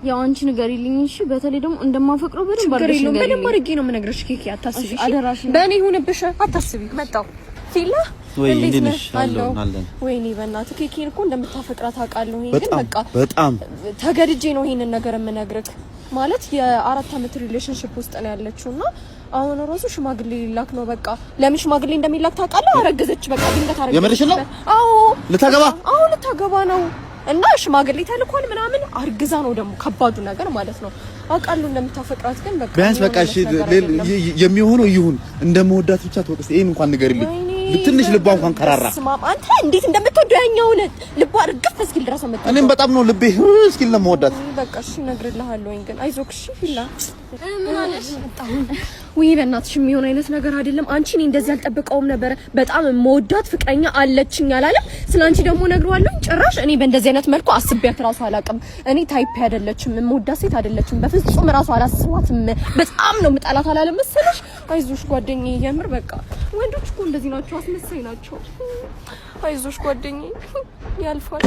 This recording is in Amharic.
ያው አንቺ ንገሪልኝ እሺ። በተለይ ደግሞ እንደማፈቅረው በደንብ አድርገሽ ንገሪልኝ። በደንብ አድርጌ ነው የምነግርሽ ኬኪ። አታስቢ አደራሽ። በእኔ ይሁንብሽ። አታስቢ። መጣው ፊላ ወይ እንዴነሽ አለን። ወይኔ በእናትህ ኬኪን እኮ እንደምታፈቅራት አውቃለሁ። ይሄን ግን በቃ በጣም ተገድጄ ነው ይሄንን ነገር የምነግርህ። ማለት የ4 አመት ሪሌሽንሺፕ ውስጥ ነው ያለችውና አሁን ራሱ ሽማግሌ ሊላክ ነው። በቃ ለምን ሽማግሌ እንደሚላክ ታውቃለህ? አረገዘች። በቃ ድንገት አረገዘች። የምርሽ ነው? አዎ ልታገባ? አዎ ልታገባ ነው። እና ሽማግሌ ተልኳል ምናምን አርግዛ ነው ደግሞ ከባዱ ነገር ማለት ነው። አውቃለሁ እንደምታፈቅራት ግን በቃ ቢያንስ በቃ እሺ የሚሆነው ይሁን እንደምወዳት ብቻ ተወቅስ። ይሄን እንኳን ንገሪልኝ። ትንሽ ልቧ እንኳን ከራራ አንተ እንዴት እንደምትወደው ያኛውን ልቧ እርግፍ እስኪል ድረስ አመጣ። እኔም በጣም ነው ልቤ እስኪል ነው የምወዳት። በቃ እሺ እነግርልሃለሁ። ግን አይዞክ እሺ ይላ ምን አለሽ? ወይ በእናትሽ የሚሆን አይነት ነገር አይደለም። አንቺ እኔ እንደዚህ አልጠብቀውም ነበር። በጣም የምወዳት ፍቅረኛ አለችኝ አላለም። ስለአንቺ ደግሞ ነግሯለሁ። ጭራሽ እኔ በእንደዚህ አይነት መልኩ አስቤያት ራሱ አላውቅም። እኔ ታይፕ አይደለችም፣ የምወዳት ሴት አይደለችም። በፍጹም ራሱ አላስባትም። በጣም ነው የምጣላት አላለም መሰለሽ። አይዞሽ ጓደኛዬ፣ የምር በቃ ወንዶች እኮ እንደዚህ ናቸው፣ አስመሳይ ናቸው። አይዞሽ ጓደኛዬ፣ ያልፋል።